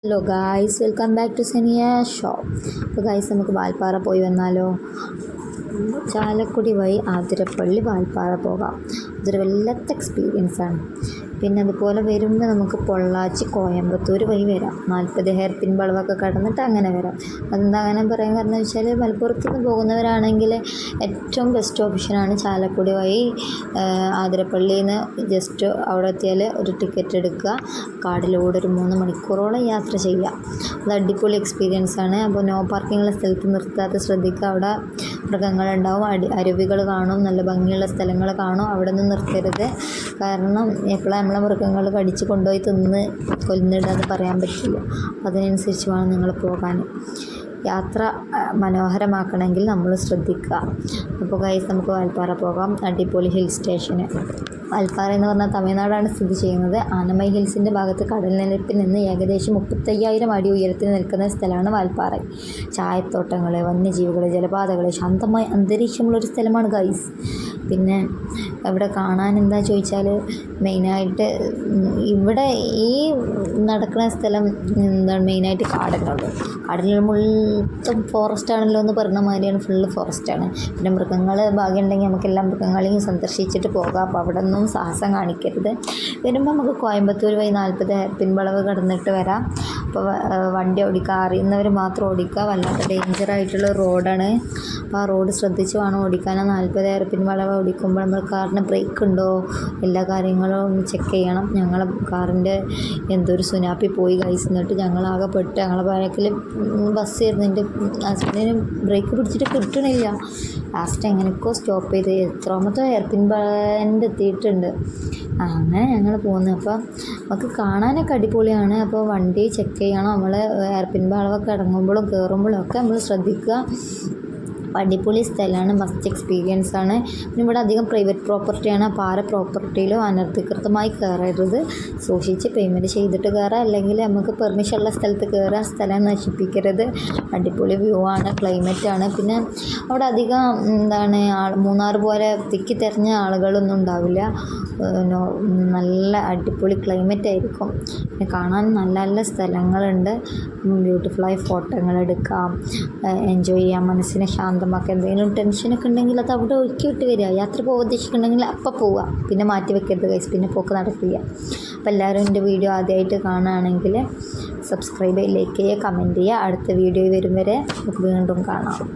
Hello guys, welcome back to Senia shop. അപ്പോൾ guys, നമുക്ക് വാൽപ്പാറ പോയി വന്നാലോ? ചാലക്കുടി വഴി ആതിരപ്പള്ളി വാൽപ്പാറ പോകാം. അതൊരു വല്ലാത്ത എക്സ്പീരിയൻസാണ്. പിന്നെ അതുപോലെ വരുമ്പോൾ നമുക്ക് പൊള്ളാച്ചി കോയമ്പത്തൂർ വഴി വരാം. 40 ഹെയർ പിൻ വളവൊക്കെ കടന്നിട്ട് അങ്ങനെ വരാം. അതെന്താ അങ്ങനെ പറയാൻ കാരണം വെച്ചാൽ, മലപ്പുറത്ത് നിന്ന് പോകുന്നവരാണെങ്കിൽ ഏറ്റവും ബെസ്റ്റ് ഓപ്ഷനാണ് ചാലക്കുടി വഴി ആതിരപ്പള്ളിയിൽ നിന്ന് ജസ്റ്റ് അവിടെ എത്തിയാൽ ഒരു ടിക്കറ്റ് എടുക്കുക, കാടിലൂടെ ഒരു 3 മണിക്കൂറോളം യാത്ര ചെയ്യുക. അത് അടിപൊളി എക്സ്പീരിയൻസാണ്. അപ്പോൾ നോ പാർക്കിങ്ങുള്ള സ്ഥലത്ത് നിർത്താതെ ശ്രദ്ധിക്കുക. അവിടെ മൃഗങ്ങളുണ്ടാവും, അരുവികൾ കാണും, നല്ല ഭംഗിയുള്ള സ്ഥലങ്ങൾ കാണും. അവിടെ നിന്ന് നിർത്തരുത്. കാരണം എപ്പോഴാണ് നമ്മളെ മൃഗങ്ങൾ കടിച്ച് കൊണ്ടുപോയി തിന്ന് കൊല്ലുന്നിടാന്ന് പറയാൻ പറ്റില്ല. അതിനനുസരിച്ച് വേണം നിങ്ങൾ പോകാൻ. യാത്ര മനോഹരമാക്കണമെങ്കിൽ നമ്മൾ ശ്രദ്ധിക്കുക. അപ്പോൾ ഗൈസ്, നമുക്ക് വാൽപ്പാറ പോകാം. അടിപൊളി ഹിൽ സ്റ്റേഷന്. വാൽപ്പാറ എന്ന് പറഞ്ഞാൽ തമിഴ്നാടാണ് സ്ഥിതി ചെയ്യുന്നത്. ആനമൈ ഹിൽസിൻ്റെ ഭാഗത്ത് കടൽനിരപ്പിൽ നിന്ന് ഏകദേശം 35,000 അടി ഉയരത്തിൽ നിൽക്കുന്ന സ്ഥലമാണ് വാൽപ്പാറ. ചായത്തോട്ടങ്ങൾ, വന്യജീവികൾ, ജലപാതകൾ, ശാന്തമായ അന്തരീക്ഷമുള്ളൊരു സ്ഥലമാണ് ഗൈസ്. പിന്നെ ഇവിടെ കാണാൻ എന്താ ചോദിച്ചാൽ, മെയിനായിട്ട് ഇവിടെ ഈ നടക്കുന്ന സ്ഥലം എന്താണ്, മെയിനായിട്ട് കാടങ്ങളുള്ളൂ. കാടിൽ മൊത്തം ഫോറസ്റ്റ് ആണല്ലോ എന്ന് പറഞ്ഞ മാതിരിയാണ്, ഫുള്ള് ഫോറസ്റ്റാണ്. പിന്നെ മൃഗങ്ങൾ ഭാഗ്യമുണ്ടെങ്കിൽ നമുക്ക് എല്ലാ മൃഗങ്ങളെയും സന്ദർശിച്ചിട്ട് പോകാം. അപ്പോൾ അവിടെ ഒന്നും സാഹസം കാണിക്കരുത്. വരുമ്പോൾ നമുക്ക് കോയമ്പത്തൂർ വഴി 40 പിൻവളവ് കടന്നിട്ട് വരാം. അപ്പോൾ വണ്ടി ഓടിക്കുക, അറിയുന്നവർ മാത്രം ഓടിക്കുക. വല്ലാത്ത ഡേഞ്ചറായിട്ടുള്ള റോഡാണ്. അപ്പോൾ ആ റോഡ് ശ്രദ്ധിച്ച് വേണം ഓടിക്കാൻ. 40 പിൻവളവ് ഓടിക്കുമ്പോൾ നമ്മൾ കാറിന് ബ്രേക്ക് ഉണ്ടോ, എല്ലാ കാര്യങ്ങളും ചെക്ക് ചെയ്യണം. ഞങ്ങളെ കാറിൻ്റെ എന്തൊരു സുനാപ്പി പോയി ഗൈസ്. എന്നിട്ട് ഞങ്ങളാകെ പെട്ട്, ഞങ്ങളെ ബാക്കിൽ ബസ് ആയിരുന്നു. എൻ്റെ ഹസ്ബൻഡിന് ബ്രേക്ക് പിടിച്ചിട്ട് കിട്ടണില്ല. ലാസ്റ്റ് എങ്ങനെയൊക്കെ സ്റ്റോപ്പ് ചെയ്ത് എത്രാമത്തെ ഹെയർപിൻ ബാൻഡ് എത്തിയിട്ടുണ്ട്. അങ്ങനെ ഞങ്ങൾ പോകുന്നത്. അപ്പോൾ നമുക്ക് കാണാനൊക്കെ അടിപൊളിയാണ്. അപ്പോൾ വണ്ടി ചെക്ക് ചെയ്യണം. നമ്മൾ ഹെയർപിൻ വളവൊക്കെ ഇറങ്ങുമ്പോഴും കയറുമ്പോഴും ഒക്കെ നമ്മൾ ശ്രദ്ധിക്കുക. അടിപൊളി സ്ഥലമാണ്, മസ്റ്റ് എക്സ്പീരിയൻസ് ആണ്. പിന്നെ ഇവിടെ അധികം പ്രൈവറ്റ് പ്രോപ്പർട്ടിയാണ്. അപ്പോൾ ആരെ പ്രോപ്പർട്ടിയിലോ അനധികൃതമായി കയറരുത്. സൂക്ഷിച്ച് പേയ്മെൻറ്റ് ചെയ്തിട്ട് കയറുക, അല്ലെങ്കിൽ നമുക്ക് പെർമിഷൻ ഉള്ള സ്ഥലത്ത് കയറുക. സ്ഥലം നശിപ്പിക്കരുത്. അടിപൊളി വ്യൂ ആണ്, ക്ലൈമറ്റാണ്. പിന്നെ അവിടെ അധികം എന്താണ്, മൂന്നാർ പോലെ തിക്കി തെരഞ്ഞ ആളുകളൊന്നും ഉണ്ടാവില്ല. നല്ല അടിപൊളി ക്ലൈമറ്റ് ആയിരിക്കും. പിന്നെ കാണാൻ നല്ല നല്ല സ്ഥലങ്ങളുണ്ട്. ബ്യൂട്ടിഫുള്ളായി ഫോട്ടോകൾ എടുക്കാം, എൻജോയ് ചെയ്യാം, മനസ്സിനെ ശാന്തമാക്കുക. എന്തെങ്കിലും ടെൻഷനൊക്കെ ഉണ്ടെങ്കിൽ അത് അവിടെ ഒഴുക്കി വിട്ട് വരിക. യാത്ര പോകാൻ ഉദ്ദേശിക്കുന്നുണ്ടെങ്കിൽ അപ്പം പോവുക, പിന്നെ മാറ്റി വെക്കരുത് ഗൈസ്, പിന്നെ പോക്ക് നടക്കില്ല. അപ്പോൾ എല്ലാവരും എൻ്റെ വീഡിയോ ആദ്യമായിട്ട് കാണുകയാണെങ്കിൽ സബ്സ്ക്രൈബ് ചെയ്യുക, ലൈക്ക് ചെയ്യുക, കമൻറ്റ് ചെയ്യുക. അടുത്ത വീഡിയോ വരും വരെ നമുക്ക് വീണ്ടും കാണാം.